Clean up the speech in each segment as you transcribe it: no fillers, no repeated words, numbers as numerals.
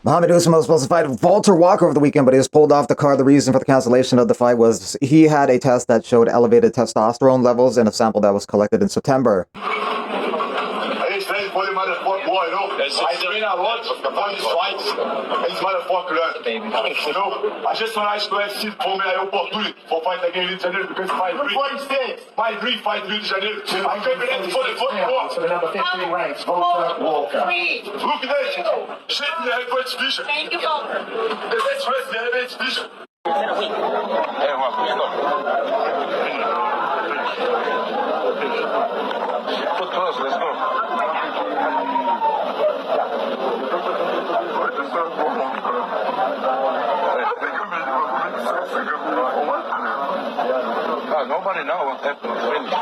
Muhammad Usman was supposed to fight Walter Walker over the weekend, but he was pulled off the card. The reason for the cancellation of the fight was he had a test that showed elevated testosterone levels in a sample that was collected in September. I train a lot before these fights. This motherfucker, you know, I just want to ask you for me an opportunity for fight again in Janeiro because fight three in Janeiro. I came in for the football. So the number 15 ranks, Look Walker. at that. Shit in the heavyweight division. Thank you, Walker. The best wrestler in the heavyweight division. Hey, Marco, stop. Put close, let's go. Nobody knows what happened. Finish.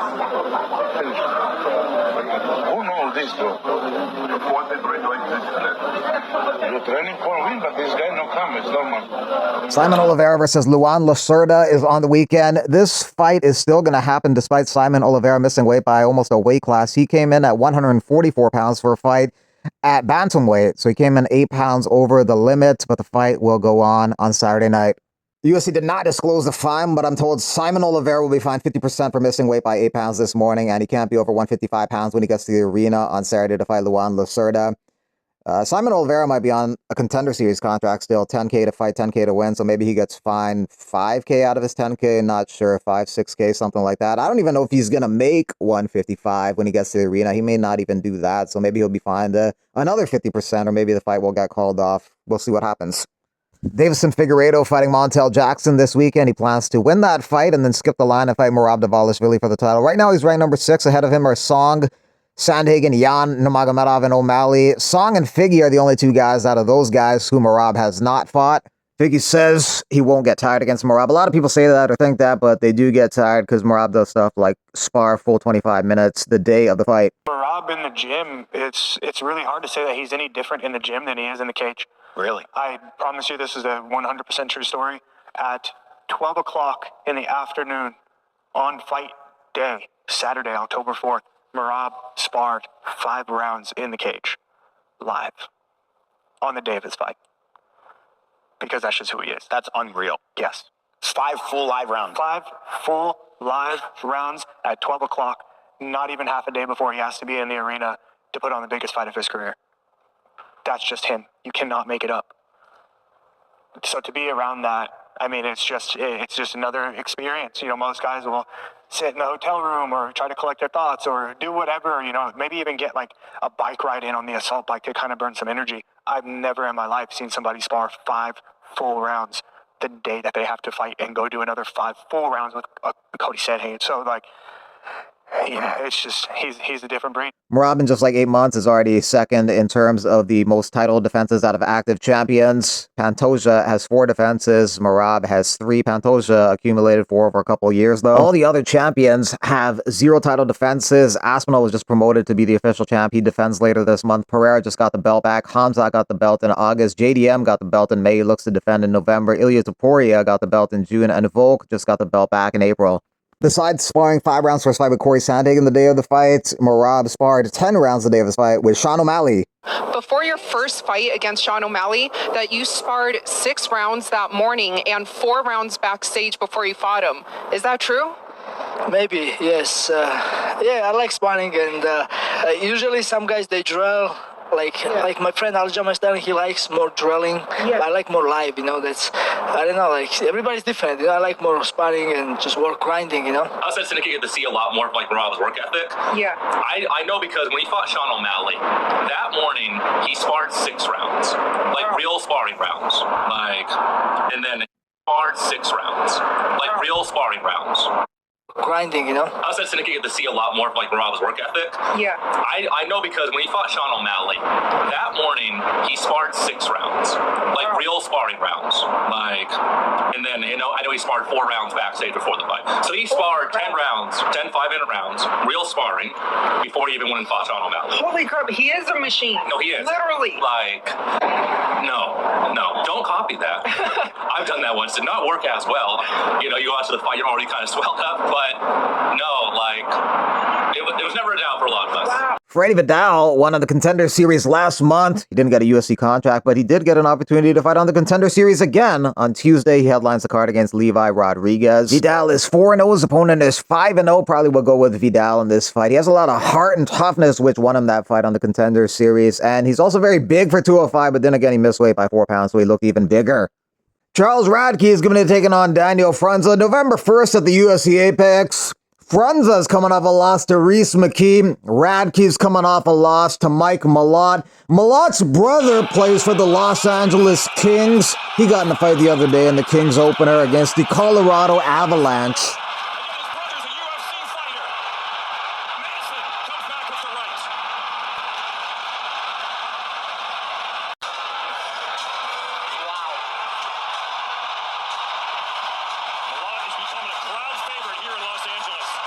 Who knows this, bro? You're training for a win, but this guy no come. It's normal. Simon Oliveira versus Luan Lacerda is on the weekend. This fight is still going to happen despite Simon Oliveira missing weight by almost a weight class. He came in at 144 pounds for a fight at bantamweight, so he came in 8 pounds over the limit, but the fight will go on Saturday night. The UFC did not disclose the fine, but I'm told Simon Oliveira will be fined 50% for missing weight by 8 pounds this morning, and he can't be over 155 pounds when he gets to the arena on Saturday to fight Luan Lacerda. Simon Oliveira might be on a Contender Series contract still, 10K to fight, 10K to win, so maybe he gets fined 5K out of his 10K, not sure, 5, 6K, something like that. I don't even know if he's going to make 155 when he gets to the arena. He may not even do that, so maybe he'll be fined another 50%, or maybe the fight will get called off. We'll see what happens. Davison Figueiredo fighting Montel Jackson this weekend. He plans to win that fight and then skip the line and fight Merab Dvalishvili for the title. Right now, he's ranked number 6. Ahead of him are Song, Sandhagen, Jan Nurmagomedov, and O'Malley. Song and Figgy are the only 2 guys out of those guys who Merab has not fought. Figgy says he won't get tired against Merab. A lot of people say that or think that, but they do get tired because Merab does stuff like spar full 25 minutes the day of the fight. Merab in the gym, it's really hard to say that he's any different in the gym than he is in the cage. Really? I promise you this is a 100% true story. At 12 o'clock in the afternoon on fight day, Saturday, October 4th, Merab sparred 5 rounds in the cage, live, on the day of his fight. Because that's just who he is. That's unreal. Yes. 5 full live rounds. 5 full live rounds at 12 o'clock, not even half a day before he has to be in the arena to put on the biggest fight of his career. That's just him. You cannot make it up. So to be around that, I mean, it's just another experience. You know, most guys will sit in the hotel room or try to collect their thoughts or do whatever, you know, maybe even get like a bike ride in on the assault bike to kind of burn some energy. I've never in my life seen somebody spar 5 full rounds the day that they have to fight and go do another 5 full rounds with Cody Sandhagen. So like, yeah, it's just, he's a different breed. Merab in just like 8 months is already second in terms of the most title defenses out of active champions. Pantoja has 4 defenses. Merab has 3. Pantoja accumulated 4 over a couple of years, though. All the other champions have 0 title defenses. Aspinall was just promoted to be the official champ. He defends later this month. Pereira just got the belt back. Hamza got the belt in August. JDM got the belt in May. He looks to defend in November. Ilya Topuria got the belt in June. And Volk just got the belt back in April. Besides sparring 5 rounds for his fight with Corey Sandhagen the day of the fight, Merab sparred 10 rounds the day of his fight with Sean O'Malley. Before your first fight against Sean O'Malley, that you sparred 6 rounds that morning and 4 rounds backstage before you fought him. Is that true? Maybe, yes. Yeah, I like sparring, and usually some guys, they drill. Like my friend Alja Mastani, he likes more drilling. Yeah. I like more live, you know. That's, I don't know, like everybody's different. You know, I like more sparring and just work grinding, you know. I said Seneca get to see a lot more of like Merab's work ethic. Yeah. I know because when he fought Sean O'Malley, that morning he sparred 6 rounds, like real sparring rounds, like, and then sparred 6 rounds, like real sparring rounds. Grinding, you know. I said Seneca get to see a lot more of like Merab's work ethic. Yeah. I know because when he fought Sean O'Malley, that morning he sparred 6 rounds, like real sparring rounds, like, and then I know he sparred 4 rounds backstage before the fight. So he sparred 10 rounds, 10 5-minute rounds, real sparring before he even went and fought Sean O'Malley. Holy crap, he is a machine. No, he is. Literally. Like, no, don't copy that. I've done that once. Did not work as well. You know, you go out to the fight, you're already kind of swelled up, but no, like, it was never a doubt for a lot of us. Wow. Freddie Vidal won on the Contender Series last month. He didn't get a UFC contract, but he did get an opportunity to fight on the Contender Series again. On Tuesday, he headlines the card against Levi Rodriguez. Vidal is 4-0. His opponent is 5-0. Probably will go with Vidal in this fight. He has a lot of heart and toughness, which won him that fight on the Contender Series. And he's also very big for 205, but then again, he missed weight by 4 pounds, so he looked even bigger. Charles Radke is going to be taking on Daniel Frunza November 1st at the UFC Apex. Frunza's coming off a loss to Reese McKee. Radke's coming off a loss to Mike Malott. Malott's brother plays for the Los Angeles Kings. He got in a fight the other day in the Kings opener against the Colorado Avalanche.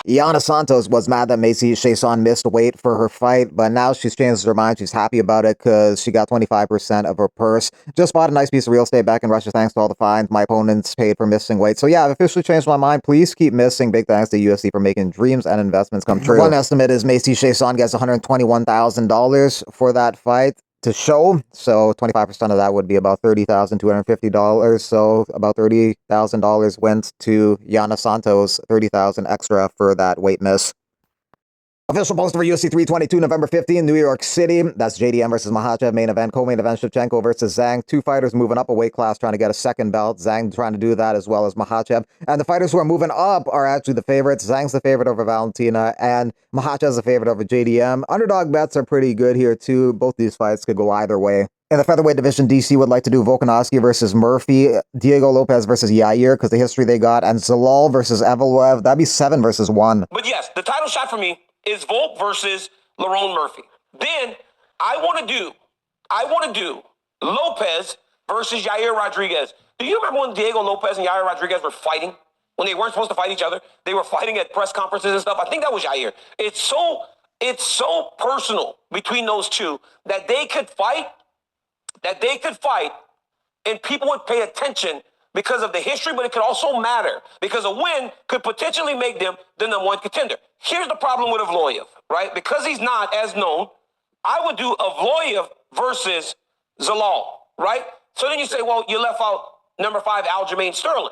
Yana Santos was mad that Macy Chiasson missed weight for her fight, but now she's changed her mind. She's happy about it because she got 25% of her purse. Just bought a nice piece of real estate back in Russia thanks to all the fines my opponents paid for missing weight. So yeah, I've officially changed my mind. Please keep missing. Big thanks to UFC for making dreams and investments come true. One estimate is Macy Chiasson gets $121,000 for that fight to show, so 25% of that would be about $30,250. So about $30,000 went to Yana Santos, $30,000 extra for that weight miss. Official poster for UFC 322, November 15, New York City. That's JDM versus Makhachev. Main event, co-main event, Shevchenko versus Zhang. Two fighters moving up a weight class trying to get a second belt. Zhang trying to do that as well as Makhachev. And the fighters who are moving up are actually the favorites. Zhang's the favorite over Valentina, and Makhachev's the favorite over JDM. Underdog bets are pretty good here, too. Both these fights could go either way. In the featherweight division, DC would like to do Volkanovski versus Murphy, Diego Lopez versus Yair, because the history they got, and Zalal versus Evloev. That'd be 7 versus 1. But yes, the title shot for me is Volk versus Lerone Murphy. Then I want to do Lopez versus Yair Rodriguez. Do you remember when Diego Lopez and Yair Rodriguez were fighting? When they weren't supposed to fight each other? They were fighting at press conferences and stuff. I think that was Yair. It's so personal between those two that they could fight, and people would pay attention because of the history, but it could also matter because a win could potentially make them the number one contender. Here's the problem with Evloev, right? Because he's not as known, I would do Evloev versus Zalal, right? So then you say, well, you left out number 5, Aljamain Sterling.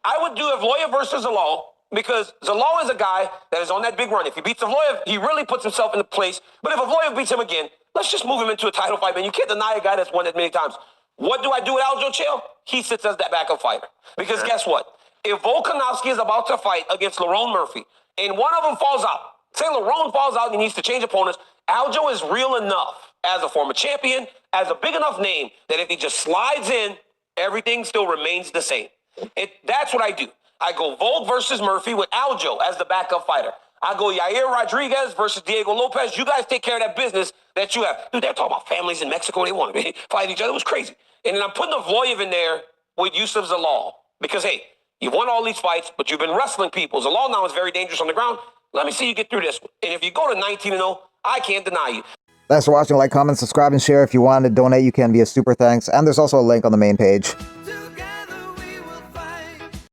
I would do Evloev versus Zalal because Zalal is a guy that is on that big run. If he beats Evloev, he really puts himself in the place. But if Evloev beats him again, let's just move him into a title fight, man. You can't deny a guy that's won that many times. What do I do with Aljo Chael? He sits as that backup fighter. Because guess what? If Volkanovski is about to fight against Lerone Murphy, and one of them falls out, say Lerone falls out and he needs to change opponents, Aljo is real enough as a former champion, as a big enough name, that if he just slides in, everything still remains the same. That's what I do. I go Volk versus Murphy with Aljo as the backup fighter. I go Yair Rodriguez versus Diego Lopez. You guys take care of that business that you have. Dude, they're talking about families in Mexico. They want to fight each other. It was crazy. And then I'm putting Evloev in there with Yusuf Zalal. Because, hey, you've won all these fights, but you've been wrestling people. Zalal now is very dangerous on the ground. Let me see you get through this one. And if you go to 19-0, I can't deny you. Thanks for watching. Like, comment, subscribe, and share. If you want to donate, you can via Super Thanks. And there's also a link on the main page.